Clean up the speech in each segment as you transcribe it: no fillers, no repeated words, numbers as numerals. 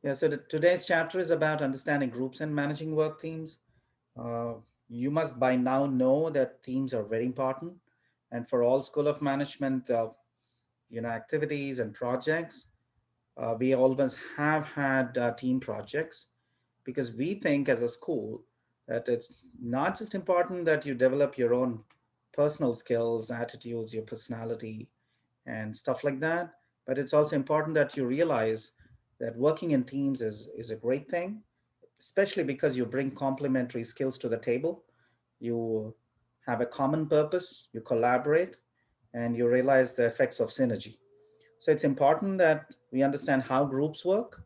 Yeah, so today's chapter is about understanding groups and managing work teams. Uh, you must by now know that teams are very important. And for all School of Management, activities and projects, we always have had team projects because we think as a school that it's not just important that you develop your own personal skills, attitudes, your personality, and stuff like that, but it's also important that you realize that working in teams is a great thing, especially because you bring complementary skills to the table. You have a common purpose, you collaborate, and you realize the effects of synergy. So it's important that we understand how groups work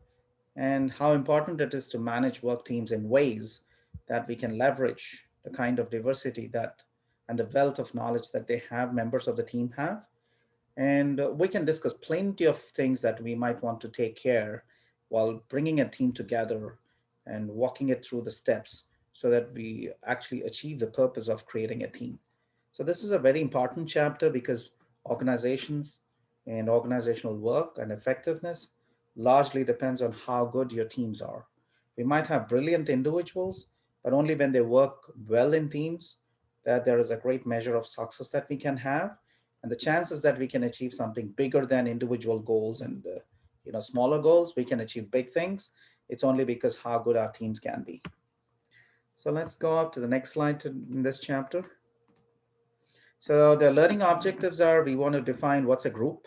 and how important it is to manage work teams in ways that we can leverage the kind of diversity that and the wealth of knowledge that they have, members of the team have. And we can discuss plenty of things that we might want to take care while bringing a team together and walking it through the steps so that we actually achieve the purpose of creating a team. So, this is a very important chapter because organizations and organizational work and effectiveness largely depends on how good your teams are. We might have brilliant individuals, but only when they work well in teams that there is a great measure of success that we can have, and the chances that we can achieve something bigger than individual goals and smaller goals. We can achieve big things. It's only because how good our teams can be. So let's go up to the next slide in this chapter. So the learning objectives are, we want to define what's a group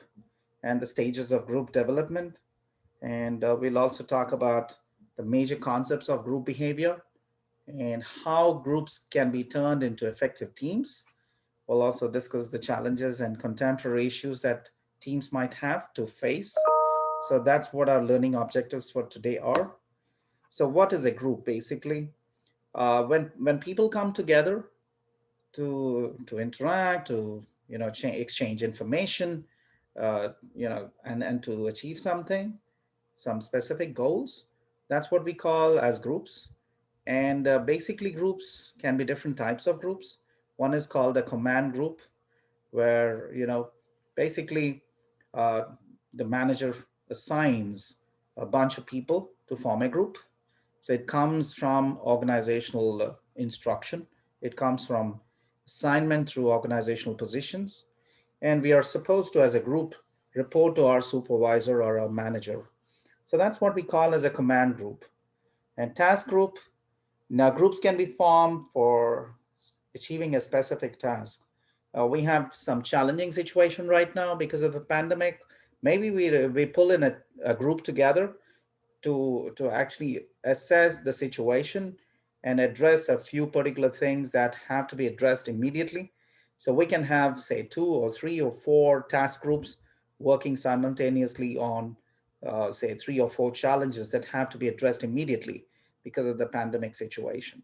and the stages of group development. And we'll also talk about the major concepts of group behavior and how groups can be turned into effective teams. We'll also discuss the challenges and contemporary issues that teams might have to face. So that's what our learning objectives for today are. So what is a group basically? When people come together to interact, to exchange information, and to achieve something, some specific goals, that's what we call as groups. And basically, groups can be different types of groups. One is called a command group, where basically uh, the manager assigns a bunch of people to form a group. So it comes from organizational instruction. It comes from assignment through organizational positions, and we are supposed to, as a group, report to our supervisor or our manager. So that's what we call as a command group. And task group, now groups can be formed for achieving a specific task. We have some challenging situation right now because of the pandemic. Maybe we pull in a group together to actually assess the situation and address a few particular things that have to be addressed immediately. So we can have, say, two or three or four task groups working simultaneously on, say, three or four challenges that have to be addressed immediately because of the pandemic situation.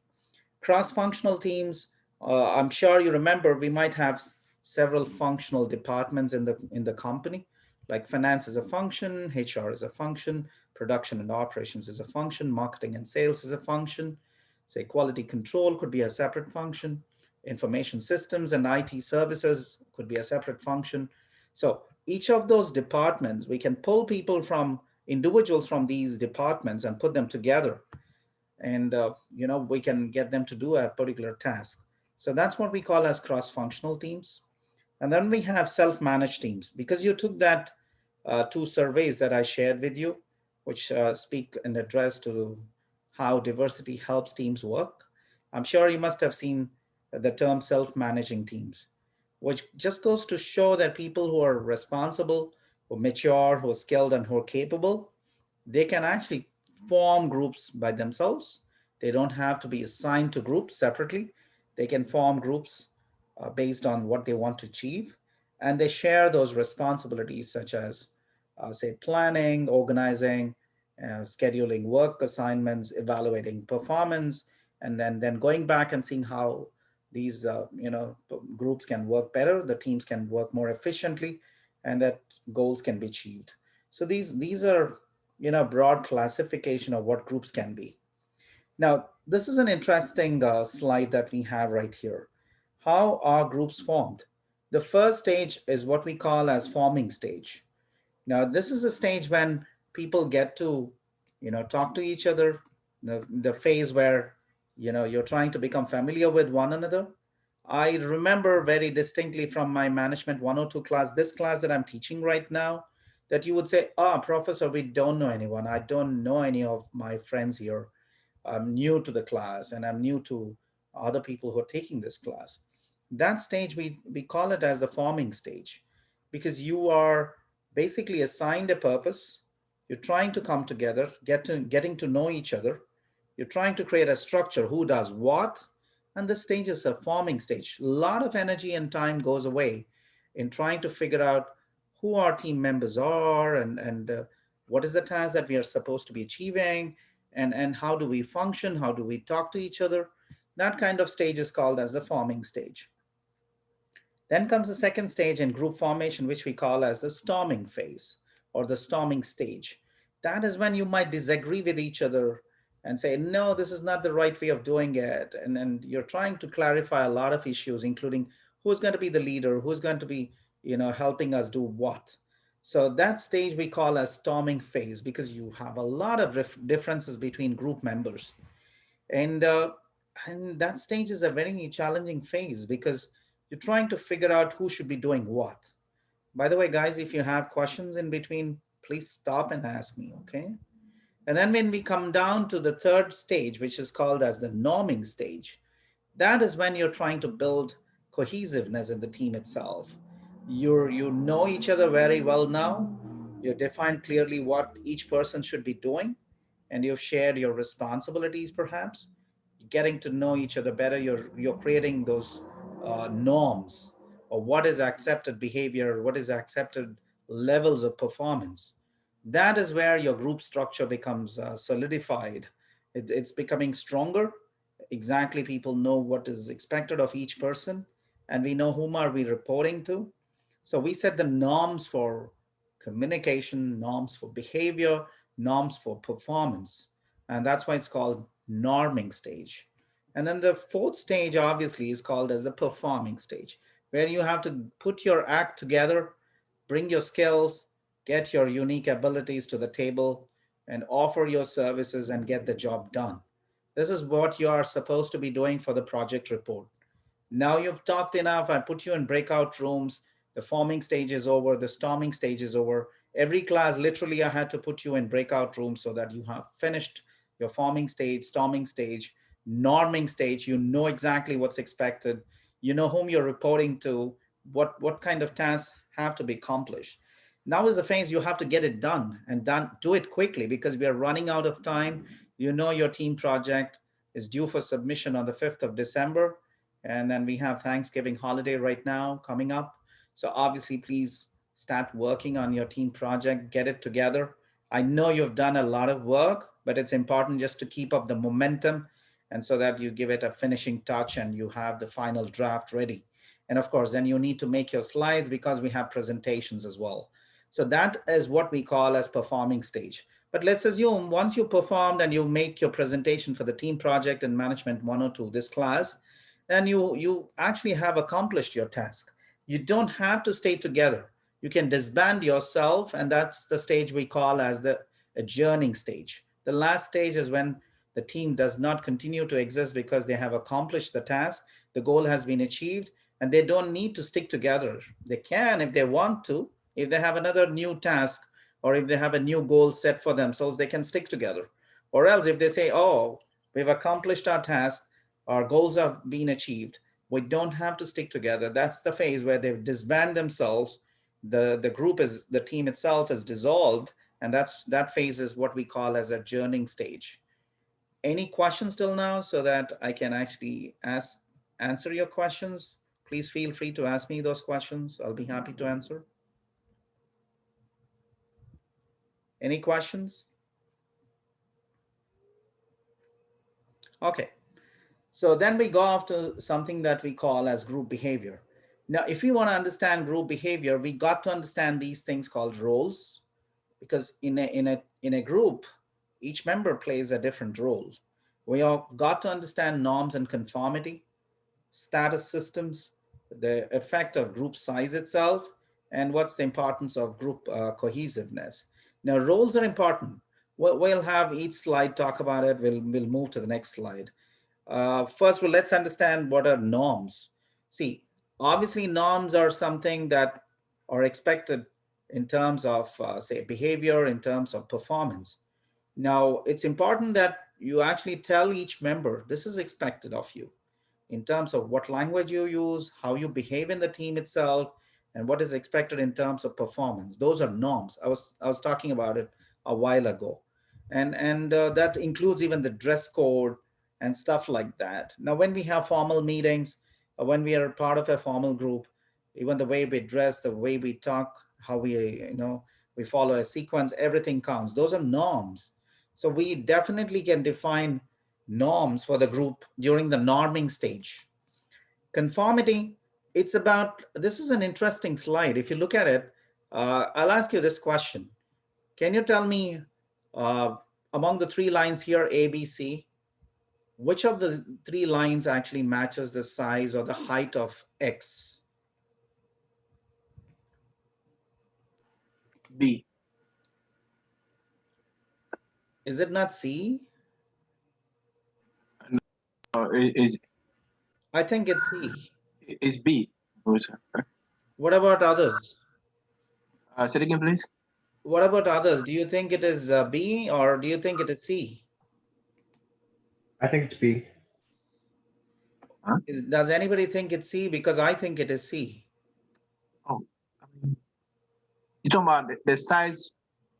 Cross-functional teams, I'm sure you remember, we might have several functional departments in the company, like finance is a function, HR is a function, production and operations is a function, marketing and sales is a function, say quality control could be a separate function, information systems and IT services could be a separate function. So each of those departments, we can pull people from individuals from these departments and put them together, and we can get them to do a particular task. So that's what we call as cross-functional teams. And then we have self-managed teams, because you took that two surveys that I shared with you, which speak and address to how diversity helps teams work. I'm sure you must have seen the term self-managing teams, which just goes to show that people who are responsible, who are mature, who are skilled, and who are capable, they can actually form groups by themselves. They don't have to be assigned to groups separately. They can form groups based on what they want to achieve. And they share those responsibilities, such as, say, planning, organizing, scheduling work assignments, evaluating performance, and then going back and seeing how these groups can work better, the teams can work more efficiently, and that goals can be achieved. So these are broad classification of what groups can be. Now, this is an interesting slide that we have right here. How are groups formed? The first stage is what we call as forming stage. Now, this is a stage when people get to talk to each other, the phase where you're trying to become familiar with one another. I remember very distinctly from my management 102 class, this class that I'm teaching right now, that you would say, professor, we don't know anyone. I don't know any of my friends here. I'm new to the class and I'm new to other people who are taking this class. That stage, we call it as the forming stage, because you are basically assigned a purpose. You're trying to come together, getting to know each other. You're trying to create a structure, who does what, and this stage is a forming stage. A lot of energy and time goes away in trying to figure out who our team members are, and what is the task that we are supposed to be achieving, and how do we function, how do we talk to each other. That kind of stage is called as the forming stage. Then comes the second stage in group formation, which we call as the storming phase or the storming stage. That is when you might disagree with each other and say, no, this is not the right way of doing it. And then you're trying to clarify a lot of issues, including who's going to be the leader, who's going to be, helping us do what. So that stage we call as storming phase, because you have a lot of differences between group members. And uh, and that stage is a very challenging phase, because you're trying to figure out who should be doing what. By the way, guys, if you have questions in between, please stop and ask me, okay? And then when we come down to the third stage, which is called as the norming stage, that is when you're trying to build cohesiveness in the team itself. You know each other very well now. You define clearly what each person should be doing, and you've shared your responsibilities, perhaps getting to know each other better. You're creating those norms, or what is accepted behavior, what is accepted levels of performance. That is where your group structure becomes solidified. It's becoming stronger. Exactly, people know what is expected of each person, and we know whom are we reporting to. So we set the norms for communication, norms for behavior, norms for performance, and that's why it's called norming stage. And then the fourth stage obviously is called as the performing stage, where you have to put your act together, bring your skills, get your unique abilities to the table, and offer your services and get the job done. This is what you are supposed to be doing for the project report. Now you've talked enough. I put you in breakout rooms. The forming stage is over. The storming stage is over. Every class, literally, I had to put you in breakout rooms so that you have finished your forming stage, storming stage, norming stage. You know exactly what's expected. You know whom you're reporting to, what kind of tasks have to be accomplished. Now is the phase you have to get it done, and do it quickly, because we are running out of time. You know your team project is due for submission on the 5th of December, and then we have Thanksgiving holiday right now coming up. So obviously, please start working on your team project, get it together. I know you've done a lot of work, but it's important just to keep up the momentum, and so that you give it a finishing touch and you have the final draft ready. And of course, then you need to make your slides, because we have presentations as well. So that is what we call as performing stage. But let's assume once you performed and you make your presentation for the team project and management 102, this class, then you actually have accomplished your task. You don't have to stay together. You can disband yourself, and that's the stage we call as the adjourning stage. The last stage is when the team does not continue to exist, because they have accomplished the task, the goal has been achieved, and they don't need to stick together. They can, if they want to, if they have another new task, or if they have a new goal set for themselves, they can stick together. Or else, if they say, oh, we've accomplished our task, our goals have been achieved, we don't have to stick together. That's the phase where they disband themselves. The group is, the team itself is dissolved, and that phase is what we call as a journeying stage. Any questions till now, so that I can actually answer your questions? Please feel free to ask me those questions. I'll be happy to answer. Any questions? Okay. So then we go off to something that we call as group behavior. Now, if we want to understand group behavior, we got to understand these things called roles, because in a group, each member plays a different role. We all got to understand norms and conformity, status systems, the effect of group size itself, and what's the importance of group cohesiveness. Now, roles are important. We'll have each slide talk about it. We'll move to the next slide. First, well, let's understand what are norms. See, obviously, norms are something that are expected in terms of, say, behavior, in terms of performance. Now, it's important that you actually tell each member this is expected of you in terms of what language you use, how you behave in the team itself, and what is expected in terms of performance. Those are norms. I was talking about it a while ago, and that includes even the dress code and stuff like that. Now, when we have formal meetings, when we are part of a formal group, even the way we dress, the way we talk, how we follow a sequence, everything counts. Those are norms. So we definitely can define norms for the group during the norming stage. Conformity, it's about, this is an interesting slide. If you look at it, I'll ask you this question. Can you tell me, uh, among the three lines here, A, B, C, which of the three lines actually matches the size or the height of X? B. Is it not C? Is I think it's C. is B. What about others? Say it again, please. What about others? Do you think it is B or do you think it is C? I think it's B. Huh? Does anybody think it's C? Because I think it is C. Oh, I mean, you're talking about the size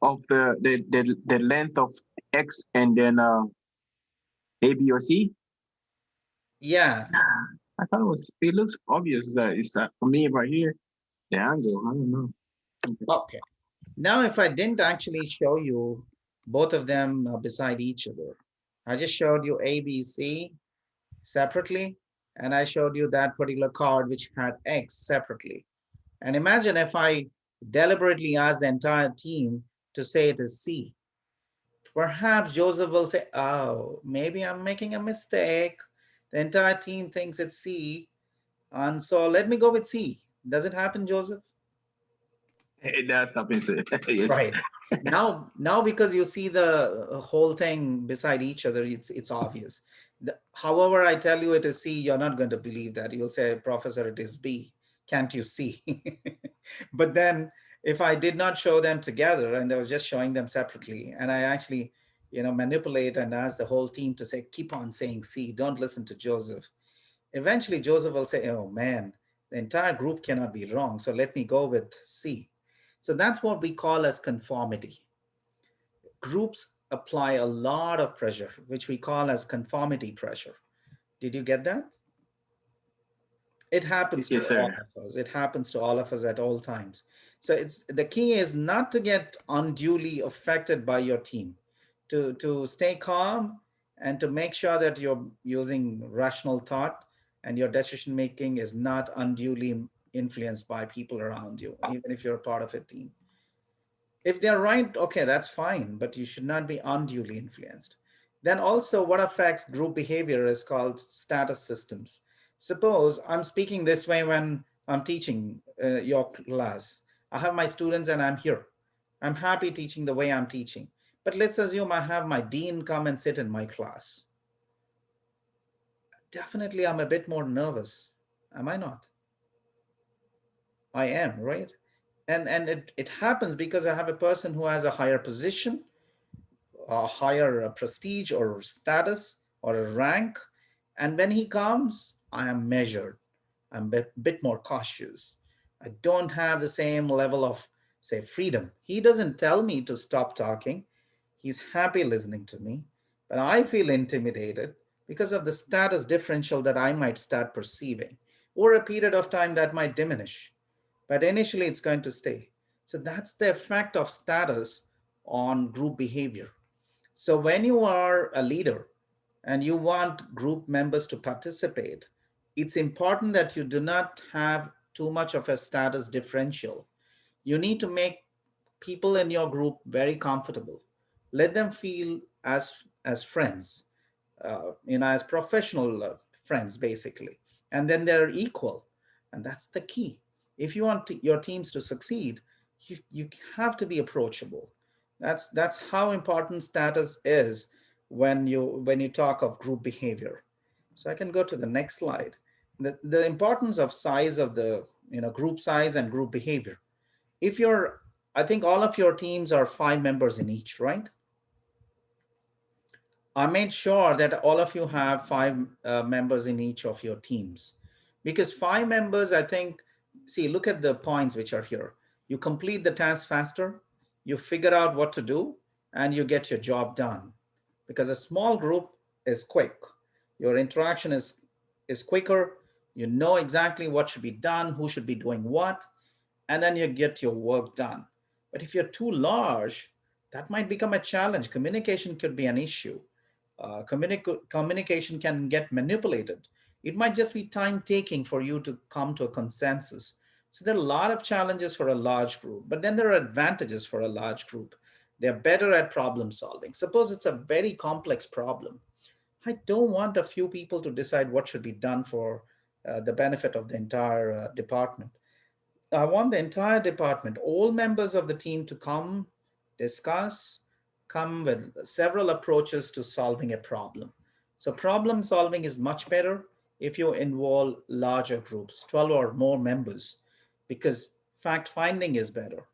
of the length of X and then A, B, or C? Yeah. I thought it was. It looks obvious that it's for me right here. The angle. I don't know. Okay. Okay. Now, if I didn't actually show you both of them beside each other, I just showed you A, B, C separately, and I showed you that particular card which had X separately. And imagine if I deliberately asked the entire team to say it is C. Perhaps Joseph will say, oh, maybe I'm making a mistake. The entire team thinks it's C. And so let me go with C. Does it happen, Joseph? It does happen. Yes. Right. Now because you see the whole thing beside each other, it's obvious. However, I tell you it is C, you're not going to believe that. You'll say, Professor, it is B. Can't you see? But then if I did not show them together and I was just showing them separately, and I actually, manipulate and ask the whole team to say, keep on saying C, don't listen to Joseph. Eventually, Joseph will say, oh man, the entire group cannot be wrong. So let me go with C. So that's what we call as conformity. Groups apply a lot of pressure, which we call as conformity pressure. Did you get that? It happens to Yes, all sir. of us. It happens to all of us at all times. So it's the key is not to get unduly affected by your team, to stay calm and to make sure that you're using rational thought and your decision making is not unduly influenced by people around you, even if you're a part of a team. If they're right, okay, that's fine, but you should not be unduly influenced. Then also what affects group behavior is called status systems. Suppose I'm speaking this way when I'm teaching your class. I have my students and I'm here. I'm happy teaching the way I'm teaching. But let's assume I have my dean come and sit in my class. Definitely I'm a bit more nervous. Am I not? I am, right? And it happens because I have a person who has a higher position, a higher prestige or status or a rank. And when he comes, I am measured. I'm a bit more cautious. I don't have the same level of, say, freedom. He doesn't tell me to stop talking. He's happy listening to me. But I feel intimidated because of the status differential that I might start perceiving. Over a period of time, that might diminish. But initially, it's going to stay. So that's the effect of status on group behavior. So when you are a leader and you want group members to participate, it's important that you do not have too much of a status differential. You need to make people in your group very comfortable. Let them feel as friends, as professional friends, basically. And then they're equal. And that's the key. If you want your teams to succeed, you have to be approachable. That's how important status is when you talk of group behavior. So I can go to the next slide. The importance of size of the group size and group behavior. If you're I think all of your teams are 5 members in each, right? I made sure that all of you have 5 members in each of your teams, because 5 members, I think, see, look at the points which are here. You complete the task faster, you figure out what to do, and you get your job done. Because a small group is quick, your interaction is quicker, you know exactly what should be done, who should be doing what, and then you get your work done. But if you're too large, that might become a challenge. Communication could be an issue. Communication can get manipulated. It might just be time taking for you to come to a consensus. So there are a lot of challenges for a large group, but then there are advantages for a large group. They're better at problem solving. Suppose it's a very complex problem. I don't want a few people to decide what should be done for the benefit of the entire department. I want the entire department, all members of the team to come, discuss, come with several approaches to solving a problem. So, problem solving is much better if you involve larger groups, 12 or more members, because fact finding is better.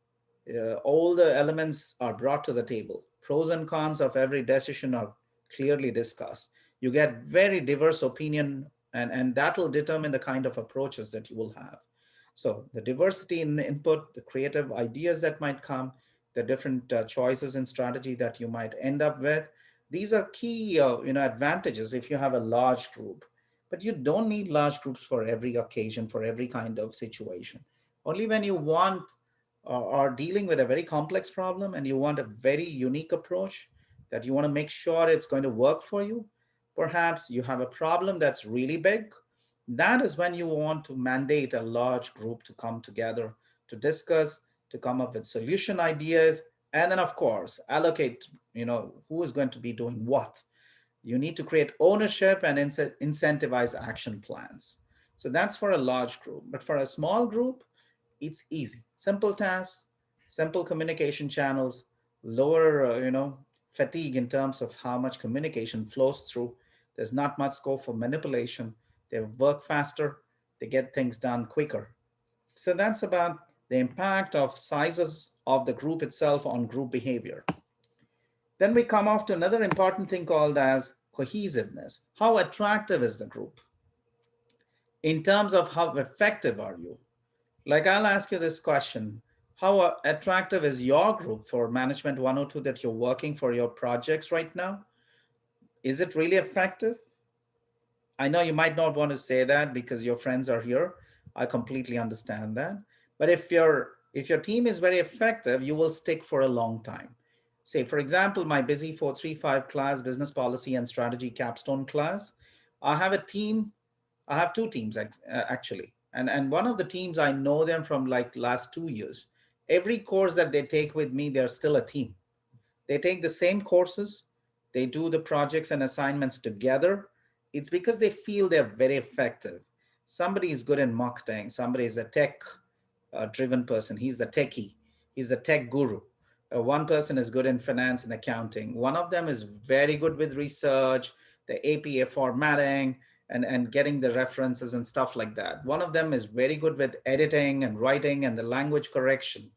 All the elements are brought to the table. Pros and cons of every decision are clearly discussed. You get very diverse opinion, and that will determine the kind of approaches that you will have. So the diversity in input, the creative ideas that might come, the different choices and strategy that you might end up with, these are key advantages if you have a large group. But you don't need large groups for every occasion, for every kind of situation. Only when you want are dealing with a very complex problem and you want a very unique approach that you want to make sure it's going to work for you. Perhaps you have a problem that's really big. That is when you want to mandate a large group to come together to discuss, to come up with solution ideas, and then of course allocate, who is going to be doing what. You need to create ownership and incentivize action plans. So that's for a large group. But for a small group, it's easy. Simple tasks, simple communication channels, lower, fatigue in terms of how much communication flows through. There's not much scope for manipulation. They work faster, they get things done quicker. So that's about the impact of sizes of the group itself on group behavior. Then we come off to another important thing called as cohesiveness. How attractive is the group? In terms of how effective are you? Like I'll ask you this question. How attractive is your group for Management 102 that you're working for your projects right now? Is it really effective? I know you might not want to say that because your friends are here. I completely understand that. But if your team is very effective, you will stick for a long time. Say, for example, my busy 435 class, business policy and strategy capstone class, I have a team. I have two teams actually. And one of the teams, I know them from like last 2 years. Every course that they take with me, they're still a team. They take the same courses, they do the projects and assignments together. It's because they feel they're very effective. Somebody is good in marketing, somebody is a tech driven person, he's the techie, he's the tech guru. One person is good in finance and accounting. One of them is very good with research, the APA formatting, and getting the references and stuff like that. One of them is very good with editing and writing and the language correction.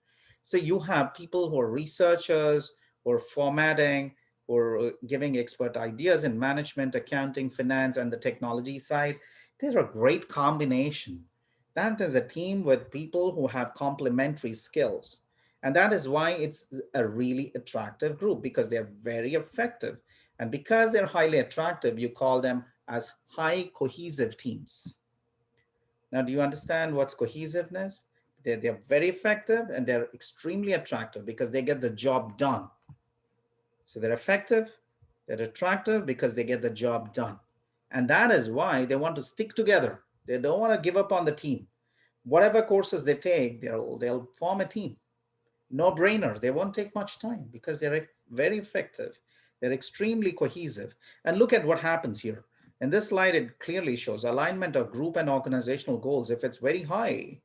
So you have people who are researchers, who are formatting, who are giving expert ideas in management, accounting, finance, and the technology side. They're a great combination. That is a team with people who have complementary skills. And that is why it's a really attractive group because they're very effective. And because they're highly attractive, you call them as high cohesive teams. Now, do you understand what's cohesiveness? They're very effective and they're extremely attractive because they get the job done. So they're effective, they're attractive because they get the job done. And that is why they want to stick together. They don't want to give up on the team. Whatever courses they take, they'll form a team. No brainer. They won't take much time because they're very effective. They're extremely cohesive. And look at what happens here. In this slide, it clearly shows alignment of group and organizational goals. If it's very high,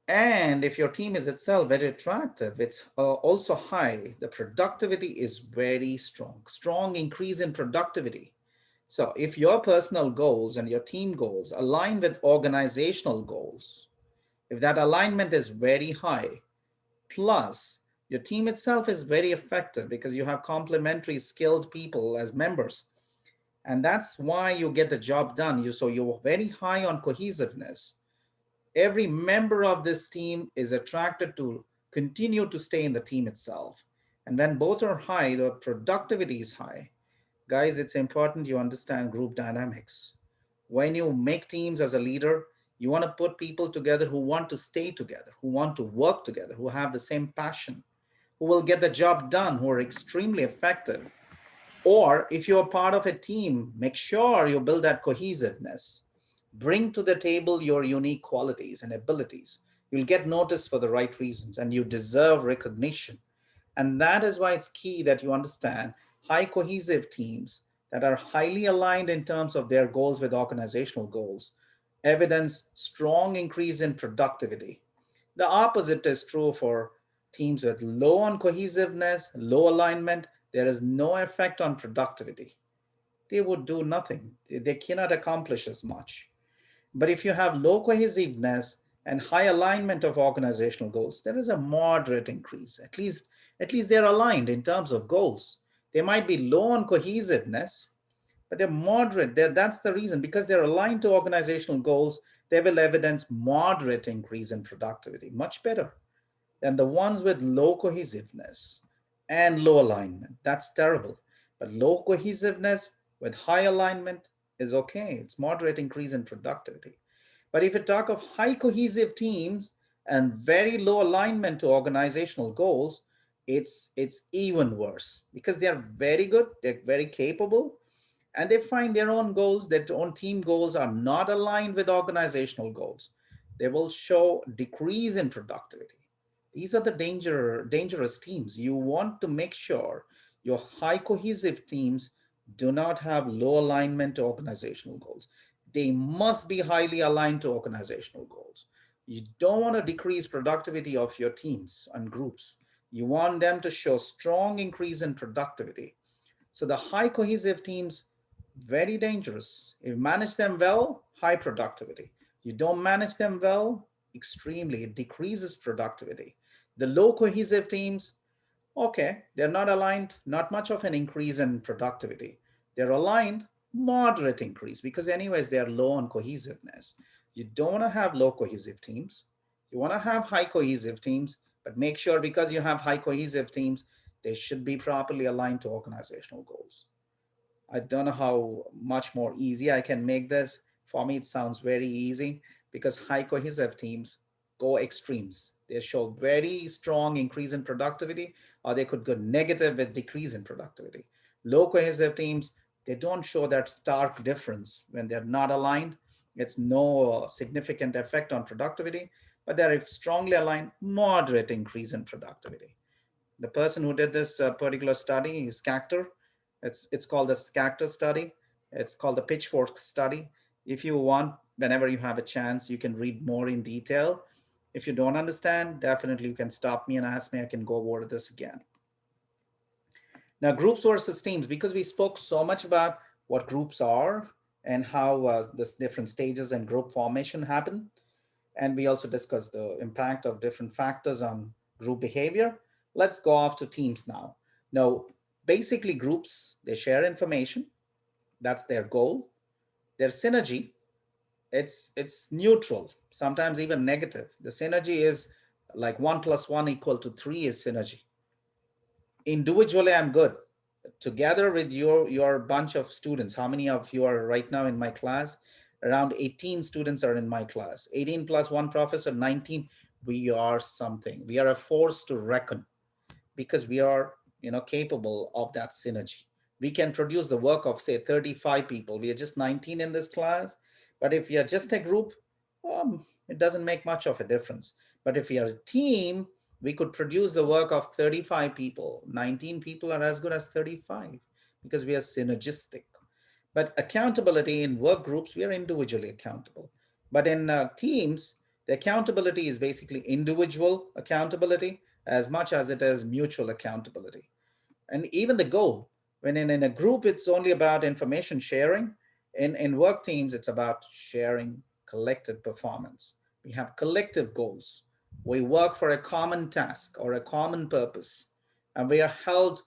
And if your team is itself very attractive, it's also high. The productivity is very strong, strong increase in productivity. So if your personal goals and your team goals align with organizational goals, if that alignment is very high, plus your team itself is very effective because you have complementary skilled people as members, and that's why you get the job done. So you're very high on cohesiveness. Every member of this team is attracted to continue to stay in the team itself. And when both are high, the productivity is high. Guys, it's important you understand group dynamics. When you make teams as a leader, you want to put people together who want to stay together, who want to work together, who have the same passion, who will get the job done, who are extremely effective. Or if you're part of a team, make sure you build that cohesiveness. Bring to the table your unique qualities and abilities. You'll get noticed for the right reasons and you deserve recognition. And that is why it's key that you understand high cohesive teams that are highly aligned in terms of their goals with organizational goals evidence strong increase in productivity. The opposite is true for teams with low on cohesiveness, low alignment. There is no effect on productivity. They would do nothing. They cannot accomplish as much. But if you have low cohesiveness and high alignment of organizational goals, there is a moderate increase. At least they're aligned in terms of goals. They might be low on cohesiveness, but they're moderate. That's the reason. Because they're aligned to organizational goals, they will evidence moderate increase in productivity, much better than the ones with low cohesiveness and low alignment. That's terrible. But low cohesiveness with high alignment is okay. It's moderate increase in productivity. But if you talk of high cohesive teams and very low alignment to organizational goals, it's even worse because they're very good, they're very capable, and they find their own goals, their own team goals are not aligned with organizational goals. They will show decrease in productivity. These are the dangerous teams. You want to make sure your high cohesive teams do not have low alignment to organizational goals. They must be highly aligned to organizational goals. You don't want to decrease productivity of your teams and groups. You want them to show strong increase in productivity. So the high cohesive teams, very dangerous. If you manage them well, high productivity. You don't manage them well, extremely, it decreases productivity. The low cohesive teams, okay, they're not aligned, not much of an increase in productivity. They're aligned, moderate increase, because anyways, they're low on cohesiveness. You don't want to have low cohesive teams. You want to have high cohesive teams, but make sure because you have high cohesive teams, they should be properly aligned to organizational goals. I don't know how much more easy I can make this. For me, it sounds very easy because high cohesive teams go extremes. They show very strong increase in productivity, or they could go negative with decrease in productivity. Low cohesive teams, they don't show that stark difference when they're not aligned. It's no significant effect on productivity, but they're strongly aligned, moderate increase in productivity. The person who did this particular study is Scactor. It's called the Scactor study. It's called the Pitchfork study. If you want, whenever you have a chance, you can read more in detail. If you don't understand, definitely you can stop me and ask me. I can go over this again. Now, groups versus teams, because we spoke so much about what groups are and how this different stages and group formation happen, and we also discussed the impact of different factors on group behavior. Let's go off to teams now. Now, basically, groups, they share information. That's their goal. Their synergy, it's neutral, sometimes even negative. The synergy is like 1 plus 1 equal to 3 is synergy. Individually, I'm good. Together with your bunch of students, how many of you are right now in my class? Around 18 students are in my class. 18 plus one professor, 19. We are something. We are a force to reckon because we are, capable of that synergy. We can produce the work of say 35 people. We are just 19 in this class, but if we are just a group, it doesn't make much of a difference. But if we are a team, we could produce the work of 35 people. 19 people are as good as 35 because we are synergistic. But accountability in work groups, we are individually accountable. But in teams, The accountability is basically individual accountability as much as it is mutual accountability. And even the goal, when in a group, it's only about information sharing. In work teams, it's about sharing collective performance. We have collective goals. We work for a common task or a common purpose, and we are held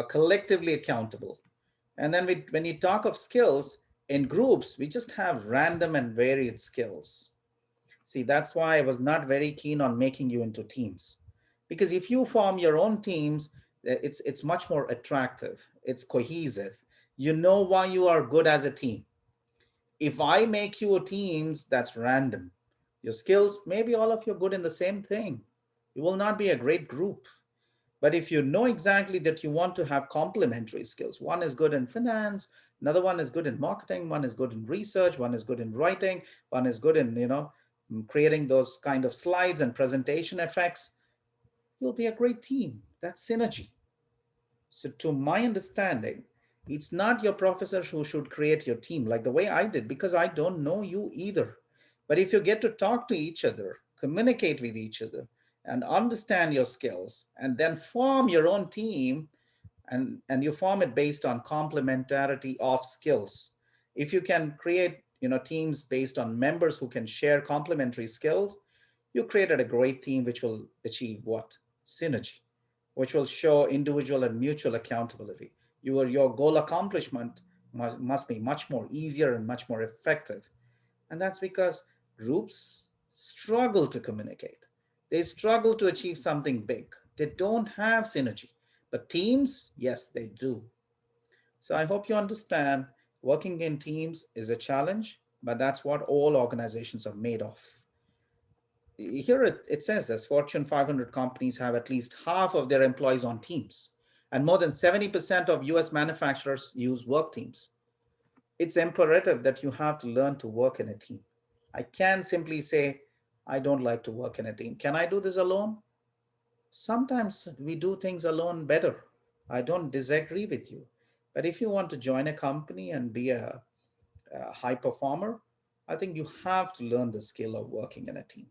collectively accountable. And then when you talk of skills in groups, we just have random and varied skills. See, that's why I was not very keen on making you into teams. Because if you form your own teams, it's much more attractive. It's cohesive. You know why you are good as a team. If I make you a teams, that's random. Your skills, maybe all of you are good in the same thing. You will not be a great group. But if you know exactly that you want to have complementary skills, one is good in finance, another one is good in marketing, one is good in research, one is good in writing, one is good in, creating those kind of slides and presentation effects, you'll be a great team. That's synergy. So, to my understanding, it's not your professors who should create your team like the way I did, because I don't know you either. But if you get to talk to each other, communicate with each other, and understand your skills, and then form your own team, and you form it based on complementarity of skills. If you can create teams based on members who can share complementary skills, you created a great team which will achieve what? Synergy, which will show individual and mutual accountability. Your goal accomplishment must be much more easier and much more effective. And that's because groups struggle to communicate. They struggle to achieve something big. They don't have synergy. But teams, yes, they do. So I hope you understand working in teams is a challenge, but that's what all organizations are made of. Here it says this: Fortune 500 companies have at least half of their employees on teams, and more than 70% of US manufacturers use work teams. It's imperative that you have to learn to work in a team. I can't simply say, I don't like to work in a team. Can I do this alone? Sometimes we do things alone better. I don't disagree with you. But if you want to join a company and be a high performer, I think you have to learn the skill of working in a team.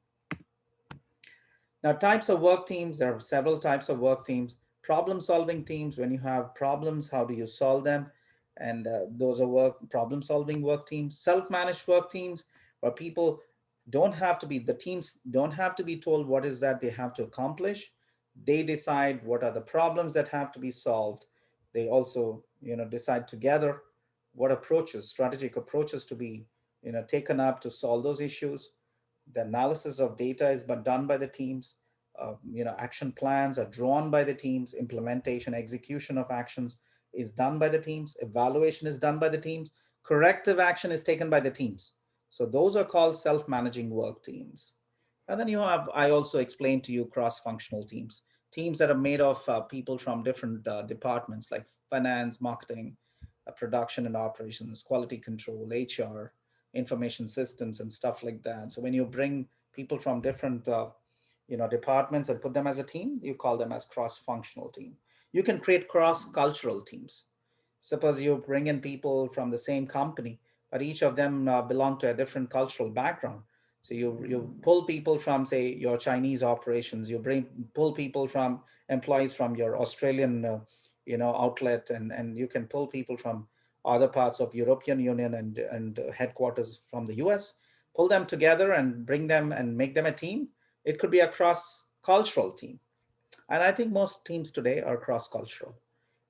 Now, types of work teams, there are several types of work teams. Problem solving teams, when you have problems, how do you solve them? And those are problem solving work teams. Self managed work teams, where people don't have to be, the teams don't have to be told what is that they have to accomplish. They decide what are the problems that have to be solved. They also, decide together what approaches, strategic approaches to be, taken up to solve those issues. The analysis of data is but done by the teams. Action plans are drawn by the teams. Implementation, execution of actions is done by the teams. Evaluation is done by the teams. Corrective action is taken by the teams. So those are called self-managing work teams. And then you have, I also explained to you, cross-functional teams. Teams that are made of people from different departments like finance, marketing, production and operations, quality control, HR, information systems, and stuff like that. So when you bring people from different departments and put them as a team, you call them as cross-functional team. You can create cross-cultural teams. Suppose you bring in people from the same company, but each of them belong to a different cultural background. So you pull people from, say, your Chinese operations. You pull people from employees from your Australian outlet, and you can pull people from other parts of European Union and headquarters from the US. Pull them together and bring them and make them a team. It could be a cross cultural team. And I think most teams today are cross cultural.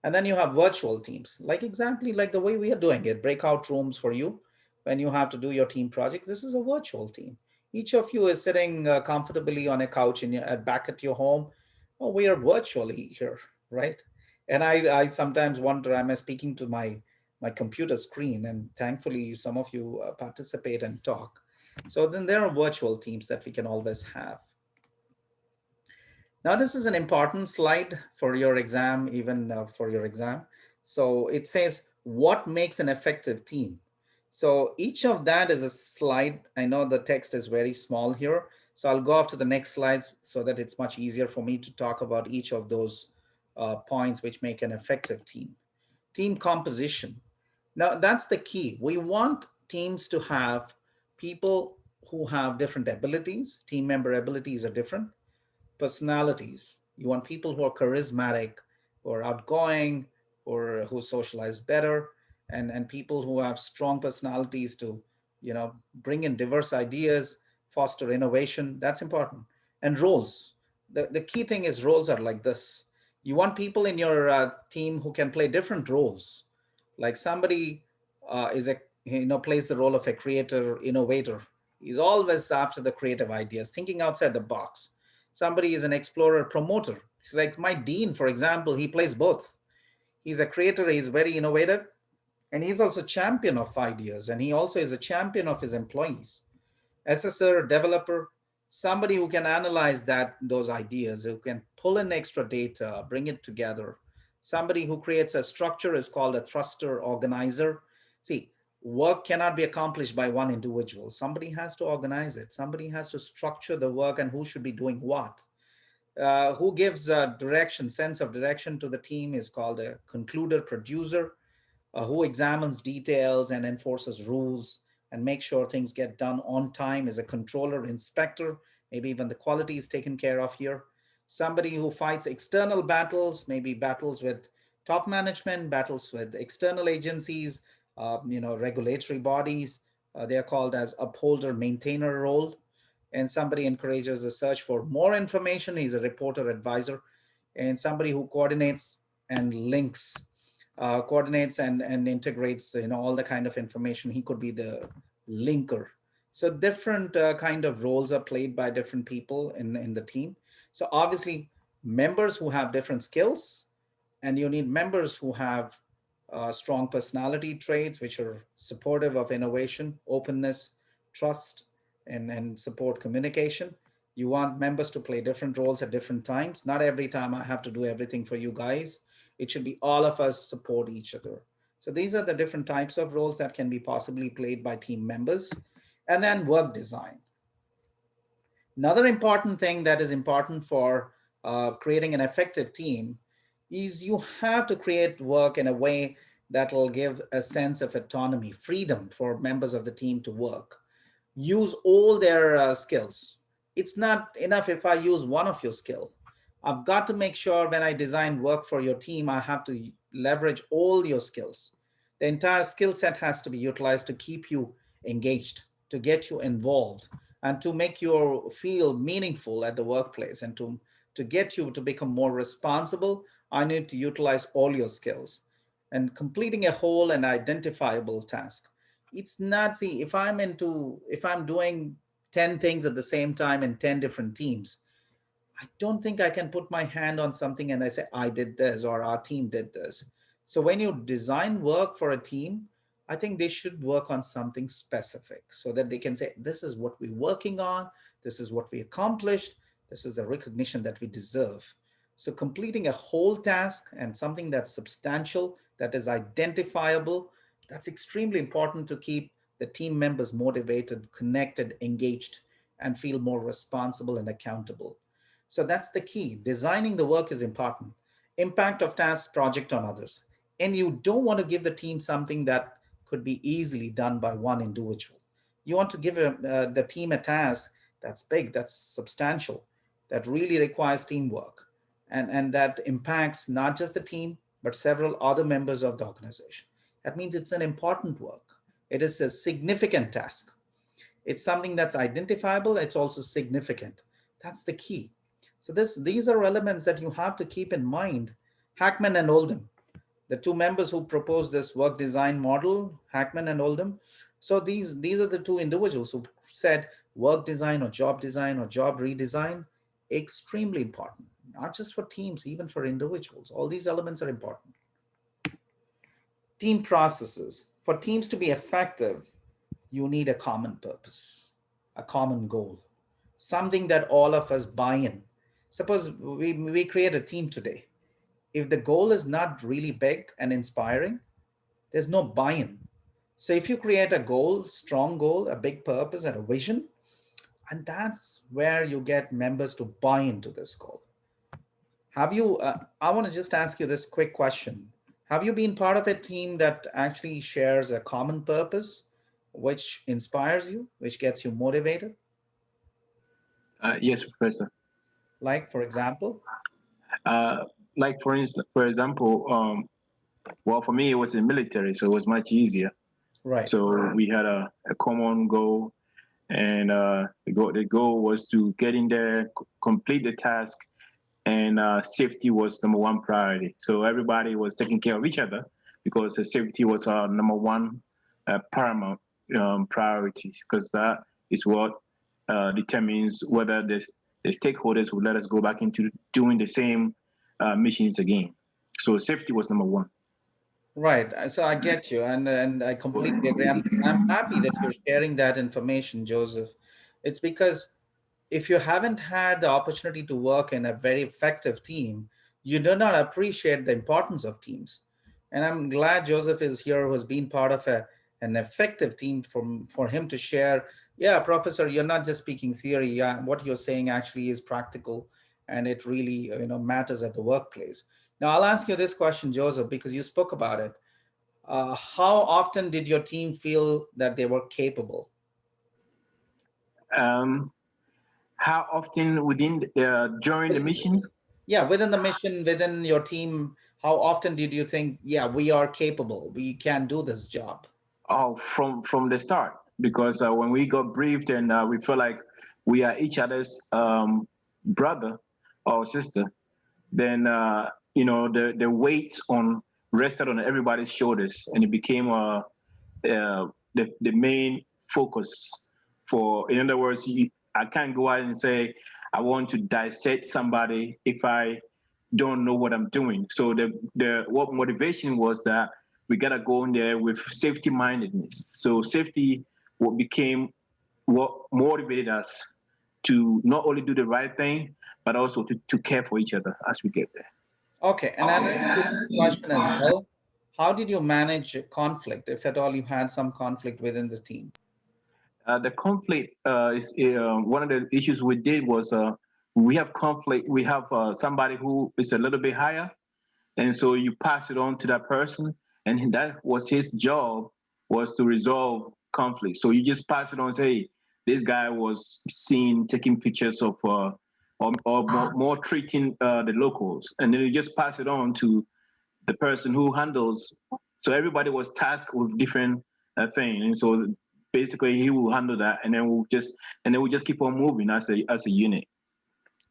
And then you have virtual teams, like exactly like the way we are doing it, breakout rooms for you when you have to do your team projects. This is a virtual team. Each of you is sitting comfortably on a couch back at your home. Oh, we are virtually here, right? And I sometimes wonder, am I speaking to my computer screen? And thankfully, some of you participate and talk. So then there are virtual teams that we can always have. Now, this is an important slide for your exam, even for your exam. So it says, what makes an effective team? So each of that is a slide. I know the text is very small here. So I'll go off to the next slides so that it's much easier for me to talk about each of those points which make an effective team. Team composition. Now, that's the key. We want teams to have people who have different abilities. Team member abilities are different. Personalities. You want people who are charismatic, who are outgoing, or who socialize better, and people who have strong personalities to, bring in diverse ideas, foster innovation. That's important. And roles. The key thing is roles are like this. You want people in your team who can play different roles. Like somebody is a plays the role of a creator, innovator. He's always after the creative ideas, thinking outside the box. Somebody is an explorer, promoter. Like my dean, for example, he plays both. He's a creator, he's very innovative, and he's also champion of ideas, and he also is a champion of his employees. Assessor, developer, somebody who can analyze those ideas, who can pull in extra data, bring it together. Somebody who creates a structure is called a thruster organizer. See, work cannot be accomplished by one individual. Somebody has to organize it. Somebody has to structure the work and who should be doing what. Who gives direction, sense of direction to the team is called a concluder producer. Who examines details and enforces rules and makes sure things get done on time is a controller, inspector. Maybe even the quality is taken care of here. Somebody who fights external battles, maybe battles with top management, battles with external agencies, regulatory bodies. They are called as upholder, maintainer role. And somebody encourages the search for more information. He's a reporter, advisor. And somebody who coordinates and links, coordinates and integrates, all the kind of information. He could be the linker. So different kind of roles are played by different people in the team. So obviously, members who have different skills, and you need members who have strong personality traits, which are supportive of innovation, openness, trust, and support communication. You want members to play different roles at different times. Not every time I have to do everything for you guys. It should be all of us support each other. So these are the different types of roles that can be possibly played by team members. And then work design. Another important thing that is important for creating an effective team is you have to create work in a way that will give a sense of autonomy, freedom for members of the team to work, use all their skills. It's not enough if I use one of your skill. I've got to make sure when I design work for your team, I have to leverage all your skills. The entire skill set has to be utilized to keep you engaged, to get you involved, and to make you feel meaningful at the workplace, and to get you to become more responsible. I need to utilize all your skills and completing a whole and identifiable task. It's not, see, if I'm doing 10 things at the same time in 10 different teams, I don't think I can put my hand on something and I say, I did this or our team did this. So when you design work for a team, I think they should work on something specific so that they can say, this is what we're working on, this is what we accomplished, this is the recognition that we deserve. So completing a whole task and something that's substantial, that is identifiable, that's extremely important to keep the team members motivated, connected, engaged, and feel more responsible and accountable. So that's the key. Designing the work is important. Impact of task project on others. And you don't want to give the team something that could be easily done by one individual. You want to give the team a task that's big, that's substantial, that really requires teamwork, and that impacts not just the team, but several other members of the organization. That means it's an important work. It is a significant task. It's something that's identifiable, it's also significant. That's the key. So these are elements that you have to keep in mind. Hackman and Oldham, the two members who proposed this work design model, Hackman and Oldham. So these are the two individuals who said work design or job redesign, extremely important, not just for teams, even for individuals. All these elements are important. Team processes. For teams to be effective, you need a common purpose, a common goal, something that all of us buy in. Suppose we create a team today. If the goal is not really big and inspiring, there's no buy in. So if you create a goal, strong goal, a big purpose, and a vision, and that's where you get members to buy into this goal. I want to just ask you this quick question. Have you been part of a team that actually shares a common purpose which inspires you, which gets you motivated? Yes, Professor. Like, for example? Uh, like for instance, for example, well, for me it was in military, so it was much easier. Right. So we had a common goal, and the goal was to get in there, complete the task, and safety was number one priority. So everybody was taking care of each other because the safety was our number one paramount priority, because that is what determines whether the stakeholders will let us go back into doing the same missions again. So safety was number one. Right. So I get you, and I completely agree. I'm happy that you're sharing that information, Joseph. It's because if you haven't had the opportunity to work in a very effective team, you do not appreciate the importance of teams. And I'm glad Joseph is here, who has been part of an effective team for him to share. Yeah, Professor, you're not just speaking theory. Yeah, what you're saying actually is practical, and it really matters at the workplace. Now, I'll ask you this question, Joseph, because you spoke about it. How often did your team feel that they were capable? Um, how often within during the mission? Yeah, within the mission, within your team, how often did you think, yeah, we are capable, we can do this job? Oh, from the start, because when we got briefed and we feel like we are each other's brother or sister, then the weight on rested on everybody's shoulders, and it became the main focus. For, in other words, I can't go out and say I want to dissect somebody if I don't know what I'm doing. So the what motivation was that we gotta go in there with safety mindedness. So safety what became what motivated us to not only do the right thing, but also to care for each other as we get there. Okay, and I'll ask you this question as well. How did you manage conflict, if at all you had some conflict within the team? The conflict is one of the issues we did was we have conflict. We have somebody who is a little bit higher, and so you pass it on to that person, and that was his job, was to resolve conflict. So you just pass it on, say, hey, this guy was seen taking pictures of or more treating the locals, and then you just pass it on to the person who handles. So everybody was tasked with different thing, and so basically he will handle that, and then we'll just keep on moving as a unit.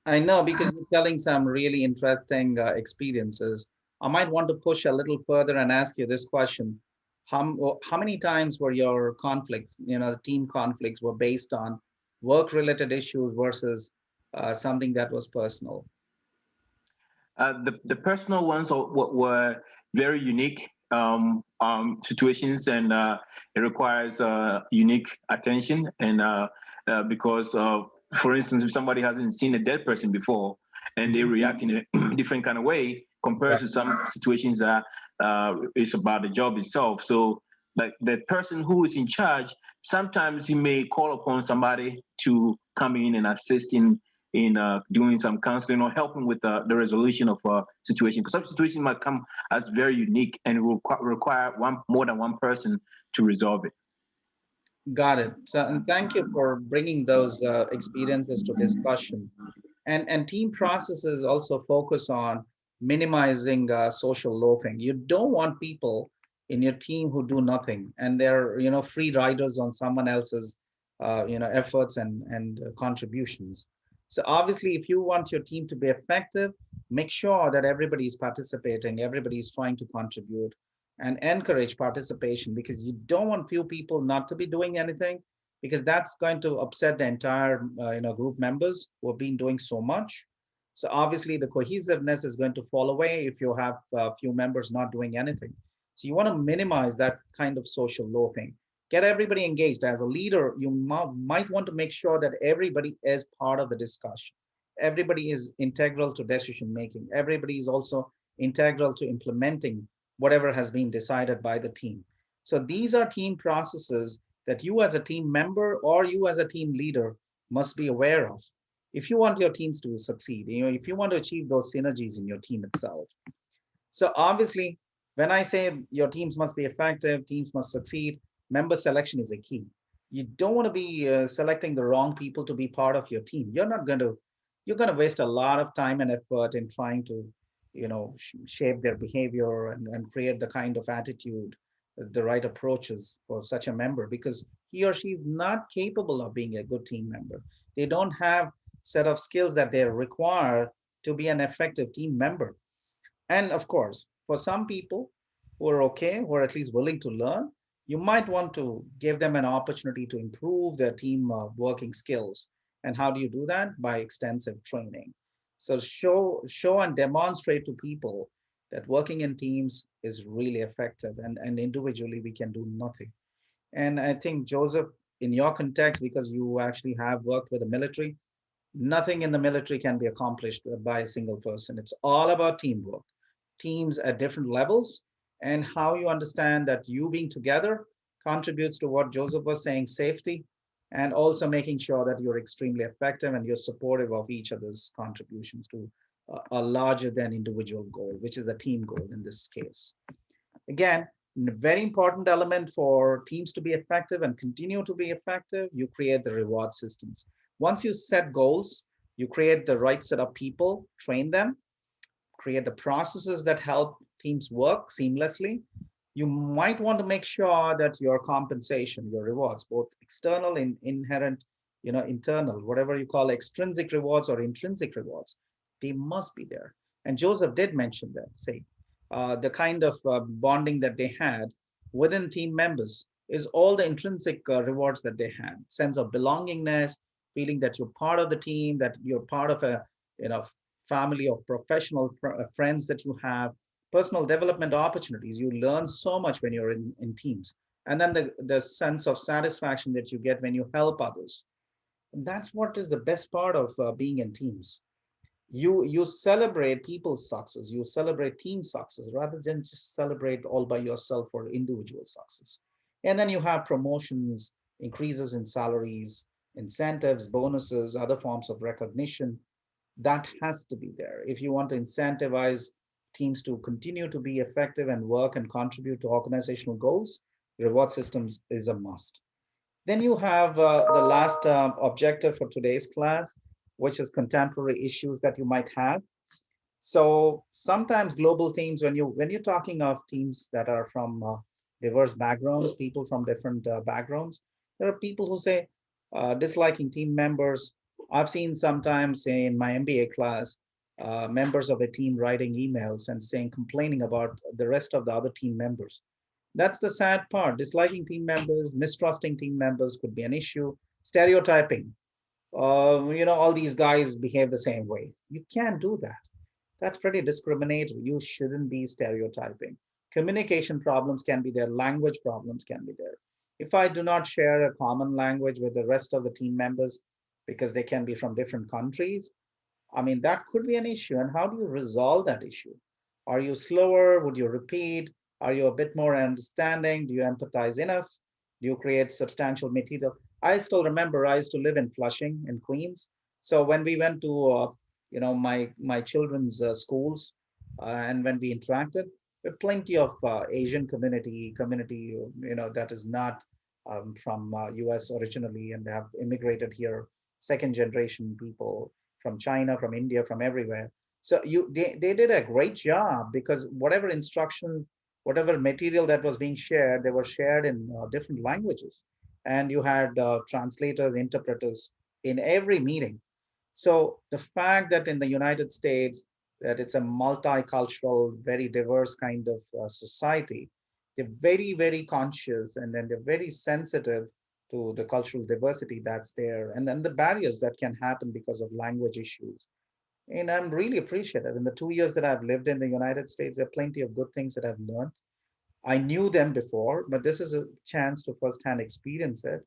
I know, because you're telling some really interesting experiences. I might want to push a little further and ask you this question. How many times were your conflicts, the team conflicts were based on work-related issues versus something that was personal? The personal ones were very unique situations, and it requires unique attention. And because, for instance, if somebody hasn't seen a dead person before and they react in a different kind of way compared Right. to some situations that it's about the job itself. So, like the person who is in charge, sometimes he may call upon somebody to come in and assist in doing some counseling or helping with the resolution of a situation. Because some situation might come as very unique and will require more than one person to resolve it. Got it. So, and thank you for bringing those experiences to discussion. And team processes also focus on minimizing social loafing. You don't want people in your team who do nothing, and they're free riders on someone else's efforts and contributions. So obviously, if you want your team to be effective, make sure that everybody is participating, everybody is trying to contribute, and encourage participation, because you don't want few people not to be doing anything, because that's going to upset the entire group members who have been doing so much. So obviously the cohesiveness is going to fall away if you have a few members not doing anything. So you want to minimize that kind of social loafing. Get everybody engaged. As a leader, you might want to make sure that everybody is part of the discussion. Everybody is integral to decision making. Everybody is also integral to implementing whatever has been decided by the team. So these are team processes that you as a team member or you as a team leader must be aware of if you want your teams to succeed, if you want to achieve those synergies in your team itself. So obviously, when I say your teams must be effective, teams must succeed, member selection is a key. You don't want to be selecting the wrong people to be part of your team. You're going to waste a lot of time and effort in trying to, shape their behavior and create the kind of attitude, the right approaches for such a member, because he or she is not capable of being a good team member. They don't have set of skills that they require to be an effective team member. And of course, for some people who are okay, who are at least willing to learn, you might want to give them an opportunity to improve their team working skills. And how do you do that? By extensive training. So show and demonstrate to people that working in teams is really effective, and individually we can do nothing. And I think, Joseph, in your context, because you actually have worked with the military, nothing in the military can be accomplished by a single person. It's all about teamwork, teams at different levels, and how you understand that you being together contributes to what Joseph was saying, safety, and also making sure that you're extremely effective and you're supportive of each other's contributions to a larger than individual goal, which is a team goal in this case. Again, a very important element for teams to be effective and continue to be effective, you create the reward systems. Once you set goals, you create the right set of people, train them, create the processes that help teams work seamlessly. You might want to make sure that your compensation, your rewards, both external and inherent, internal, whatever you call extrinsic rewards or intrinsic rewards, they must be there. And Joseph did mention that, say, the kind of bonding that they had within team members is all the intrinsic rewards that they had, sense of belongingness, feeling that you're part of the team, that you're part of a, family of professional friends that you have, personal development opportunities. You learn so much when you're in teams. And then the sense of satisfaction that you get when you help others. And that's what is the best part of being in teams. You celebrate people's success, you celebrate team success rather than just celebrate all by yourself for individual success. And then you have promotions, increases in salaries, incentives, bonuses, other forms of recognition. That has to be there if you want to incentivize teams to continue to be effective and work and contribute to organizational goals. Reward systems is a must. Then you have the last objective for today's class, which is contemporary issues that you might have. So sometimes global teams, when you're talking of teams that are from diverse backgrounds, people from different backgrounds, there are people who say disliking team members. I've seen sometimes in my MBA class, members of a team writing emails and saying, complaining about the rest of the other team members. That's the sad part. Disliking team members, mistrusting team members could be an issue. Stereotyping. All these guys behave the same way. You can't do that. That's pretty discriminatory. You shouldn't be stereotyping. Communication problems can be there, language problems can be there. If I do not share a common language with the rest of the team members because they can be from different countries, I mean, that could be an issue. And how do you resolve that issue? Are you slower? Would you repeat? Are you a bit more understanding? Do you empathize enough? Do you create substantial material? I still remember I used to live in Flushing in Queens. So when we went to, my children's schools, and when we interacted, with plenty of Asian community, that is not from US originally, and they have immigrated here, second generation people from China, from India, from everywhere. So they did a great job because whatever instructions, whatever material that was being shared, they were shared in different languages. And you had translators, interpreters in every meeting. So the fact that in the United States, that it's a multicultural, very diverse kind of society, they're very, very conscious, and then they're very sensitive to the cultural diversity that's there, and then the barriers that can happen because of language issues. And I'm really appreciative. In the 2 years that I've lived in the United States, there are plenty of good things that I've learned. I knew them before, but this is a chance to firsthand experience it.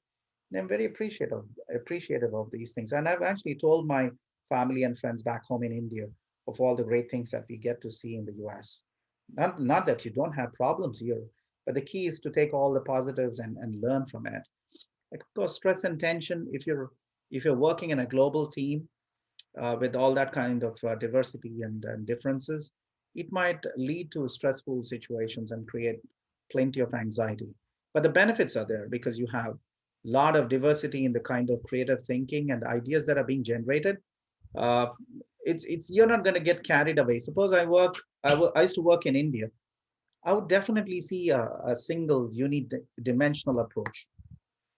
And I'm very appreciative of these things. And I've actually told my family and friends back home in India of all the great things that we get to see in the US. Not that you don't have problems here, but the key is to take all the positives and learn from it. Like, of course, stress and tension, if you're working in a global team, with all that kind of diversity and differences, it might lead to stressful situations and create plenty of anxiety. But the benefits are there because you have a lot of diversity in the kind of creative thinking and the ideas that are being generated. uh, it's you're not going to get carried away. Suppose I used to work in India. I would definitely see a single unidimensional approach.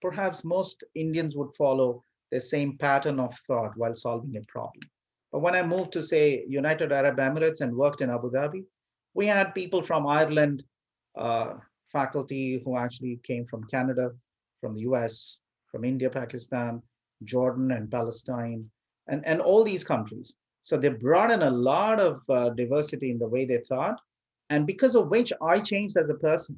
Perhaps most Indians would follow the same pattern of thought while solving a problem. But when I moved to, say, United Arab Emirates and worked in Abu Dhabi, we had people from Ireland, uh, faculty who actually came from Canada, from the US, from India, Pakistan, Jordan, and Palestine, and all these countries. So they brought in a lot of diversity in the way they thought. And because of which I changed as a person.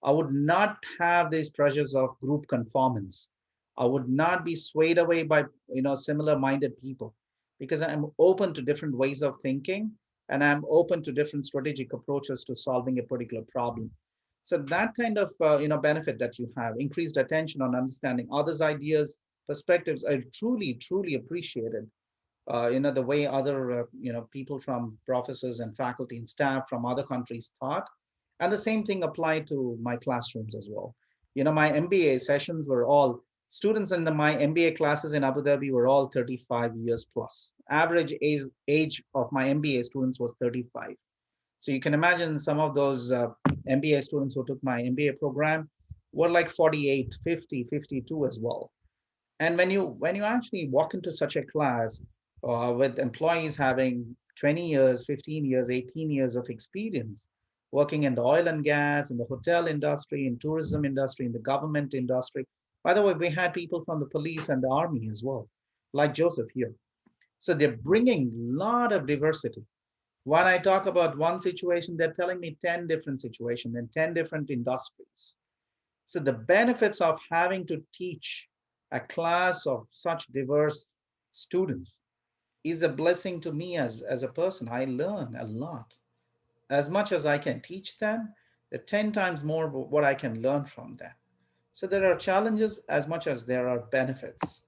I would not have these pressures of group conformance. I would not be swayed away by similar-minded people because I'm open to different ways of thinking and I'm open to different strategic approaches to solving a particular problem. So that kind of benefit that you have, increased attention on understanding others' ideas, perspectives, I truly appreciated. The way other people from professors and faculty and staff from other countries thought, and the same thing applied to my classrooms as well. My MBA sessions were all students in my MBA classes in Abu Dhabi were all 35 years plus. Average age of my MBA students was 35. So you can imagine some of those MBA students who took my MBA program were like 48, 50, 52 as well. And when you actually walk into such a class with employees having 20 years, 15 years, 18 years of experience working in the oil and gas, in the hotel industry, in tourism industry, in the government industry. By the way, we had people from the police and the army as well, like Joseph here. So they're bringing a lot of diversity. When I talk about one situation, they're telling me 10 different situations in 10 different industries. So the benefits of having to teach a class of such diverse students is a blessing to me as a person. I learn a lot. As much as I can teach them, the 10 times more what I can learn from them. So there are challenges as much as there are benefits.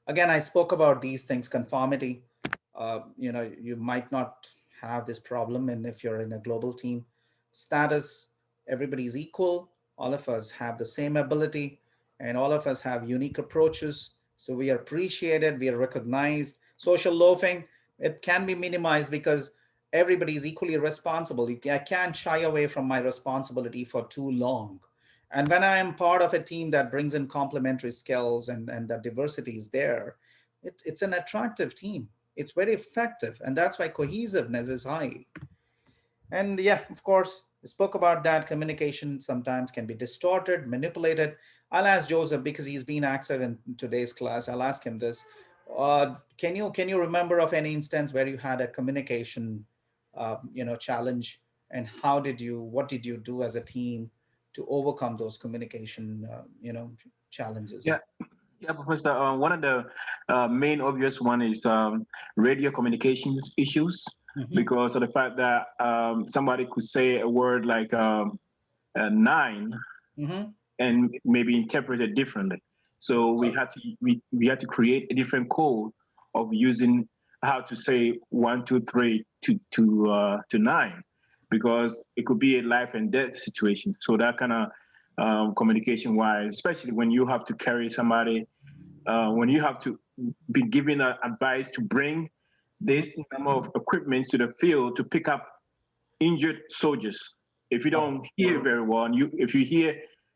Again, I spoke about these things, conformity. You might not have this problem, and if you're in a global team, status, everybody's equal. All of us have the same ability, and all of us have unique approaches. So we are appreciated, we are recognized. Social loafing, it can be minimized because everybody is equally responsible. I can't shy away from my responsibility for too long. And when I am part of a team that brings in complementary skills and that diversity is there, it's an attractive team. It's very effective. And that's why cohesiveness is high. And yeah, of course, we spoke about that. Communication sometimes can be distorted, manipulated. I'll ask Joseph because he's been active in today's class. I'll ask him this. Can you remember of any instance where you had a communication challenge, and what did you do as a team to overcome those communication challenges? Yeah, yeah, Professor. One of the main obvious one is radio communications issues Hmm. because of the fact that somebody could say a word like nine Hmm. and maybe interpret it differently. So we had to create a different code of using how to say one, two, three to nine, because it could be a life and death situation. So that kind of communication wise, especially when you have to carry somebody, when you have to be given advice to bring Hmm. this number of equipment to the field to pick up injured soldiers. If you Wow. don't hear very well, and if you hear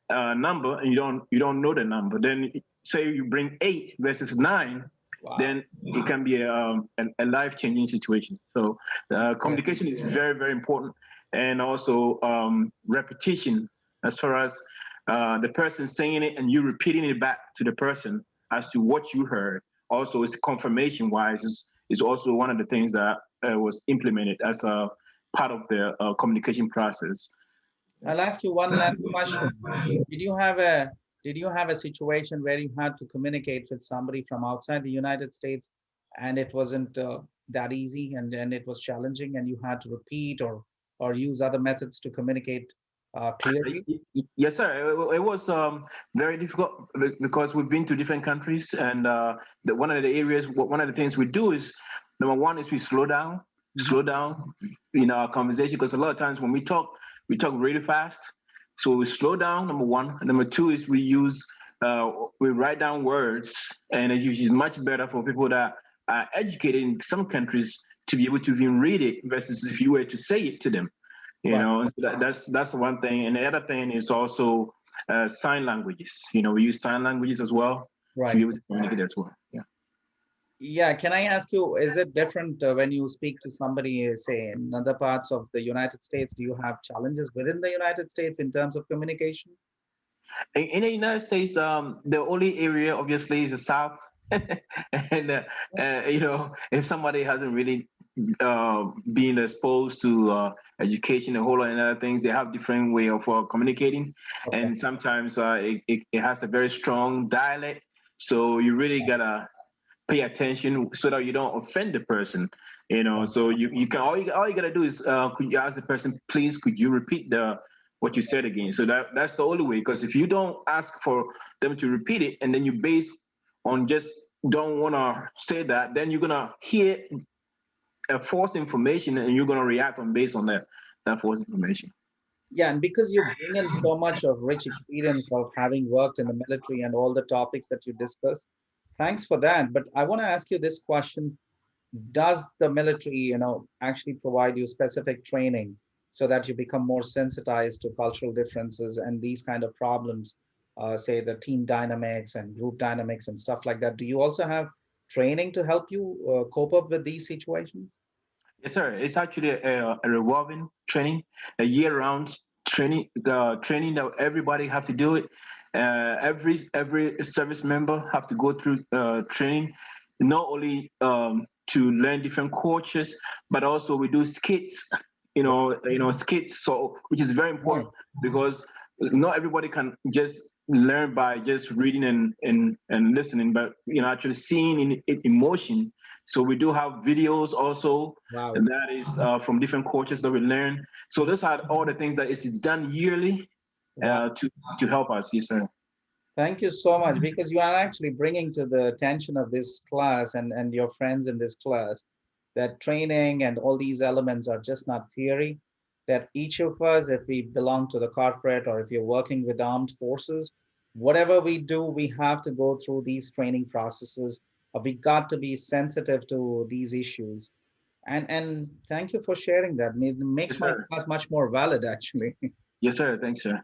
a number and you don't know the number, then say you bring 8 versus 9, Wow. then it can be a life changing situation. So Yeah. communication is very very important, and also repetition as far as the person saying it and you repeating it back to the person as to what you heard. Also, it's confirmation wise is also one of the things that was implemented as a part of the communication process. I'll ask you one last question. Did you have a did you have a situation where you had to communicate with somebody from outside the United States and it wasn't that easy and it was challenging and you had to repeat or use other methods to communicate clearly? Yes, sir. It was very difficult because we've been to different countries, and one of the areas, one of the things we do is number one is we Hmm. slow down in our conversation because a lot of times when we talk really fast. So we slow down, number one. And number two is we write down words, and it's usually much better for people that are educated in some countries to be able to even read it versus if you were to say it to them. Right. That's one thing. And the other thing is also sign languages. We use sign languages as well to be Right. able to communicate as well. Yeah. Yeah, can I ask you, is it different when you speak to somebody, say, in other parts of the United States? Do you have challenges within the United States in terms of communication? In the United States, the only area obviously is the South, and if somebody hasn't really been exposed to education, a whole lot of other things, they have different way of communicating, Okay. and sometimes it has a very strong dialect. So you really gotta pay attention so that you don't offend the person. So you can all you gotta do is could you ask the person, please could you repeat the what you said again. So that's the only way, because if you don't ask for them to repeat it and then you base on just don't want to say that, then you're gonna hear a false information and you're gonna react on based on that false information. Yeah, and because you bring in so much of rich experience of having worked in the military and all the topics that you discussed, thanks for that. But I want to ask you this question. Does the military, actually provide you specific training so that you become more sensitized to cultural differences and these kind of problems, say the team dynamics and group dynamics and stuff like that? Do you also have training to help you cope up with these situations? Yes, sir. It's actually a revolving training, a year-round training that everybody have to do it. Every service member have to go through training, not only to learn different cultures, but also we do skits. Skits. So which is very Right. important because not everybody can just learn by just reading and listening, but actually seeing in emotion. So we do have videos also, Wow. and that is from different coaches that we learn. So those are all the things that is done yearly Wow. to help us. Yes, sir. Thank you so much, because you are actually bringing to the attention of this class and your friends in this class that training and all these elements are just not theory. That each of us, if we belong to the corporate or if you're working with armed forces, whatever we do, we have to go through these training processes. We got to be sensitive to these issues. And thank you for sharing that. It makes Yes, my sir. class much more valid, actually. Yes, sir. Thanks, sir.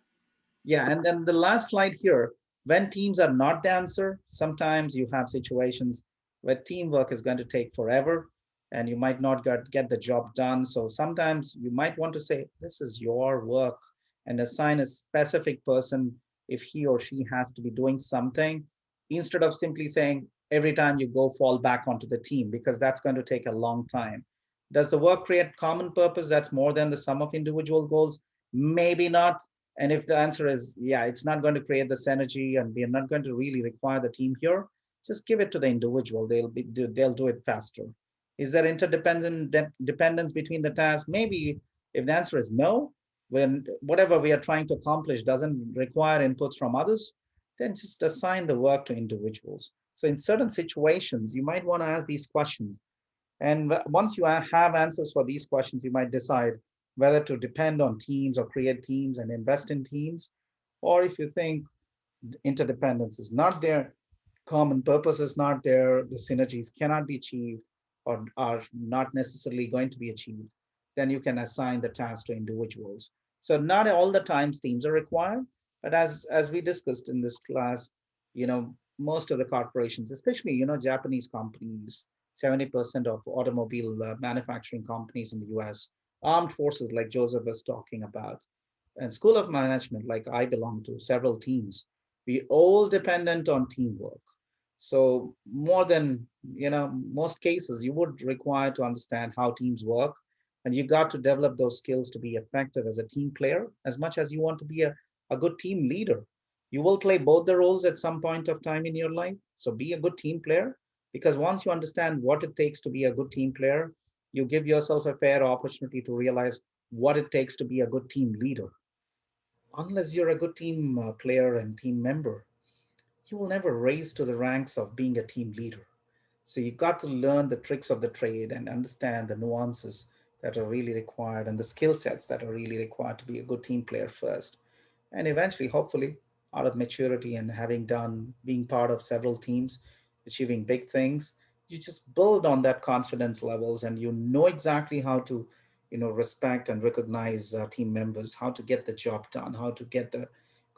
Yeah, and then the last slide here, when teams are not the answer, sometimes you have situations where teamwork is going to take forever and you might not get the job done. So sometimes you might want to say, this is your work, and assign a specific person if he or she has to be doing something, instead of simply saying, every time you go, fall back onto the team, because that's going to take a long time. Does the work create common purpose that's more than the sum of individual goals? Maybe not. And if the answer is, yeah, it's not going to create the synergy and we are not going to really require the team here, just give it to the individual. They'll do it faster. Is there dependence between the tasks? Maybe. If the answer is no, when whatever we are trying to accomplish doesn't require inputs from others, then just assign the work to individuals. So in certain situations, you might want to ask these questions. And once you have answers for these questions, you might decide whether to depend on teams or create teams and invest in teams. Or if you think interdependence is not there, common purpose is not there, the synergies cannot be achieved or are not necessarily going to be achieved, then you can assign the task to individuals. So not all the times teams are required, but as we discussed in this class, most of the corporations, especially Japanese companies, 70% of automobile manufacturing companies in the US, armed forces like Joseph was talking about, and School of Management, like I belong to, several teams. We all dependent on teamwork. So more than most cases, you would require to understand how teams work, and you got to develop those skills to be effective as a team player, as much as you want to be a good team leader. You will play both the roles at some point of time in your life. So be a good team player, because once you understand what it takes to be a good team player, you give yourself a fair opportunity to realize what it takes to be a good team leader. Unless you're a good team player and team member, you will never raise to the ranks of being a team leader. So you got to learn the tricks of the trade and understand the nuances that are really required and the skill sets that are really required to be a good team player first. And eventually, hopefully, out of maturity and having done being part of several teams, achieving big things, you just build on that confidence levels, and you know exactly how to, respect and recognize team members, how to get the job done, how to get the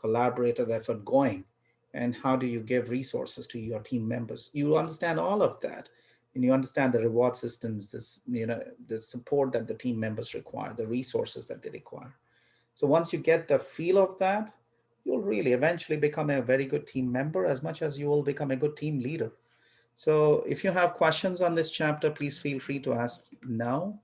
collaborative effort going, and how do you give resources to your team members. You understand all of that, and you understand the reward systems, the support that the team members require, the resources that they require. So once you get the feel of that, you'll really eventually become a very good team member as much as you will become a good team leader. So if you have questions on this chapter, please feel free to ask now.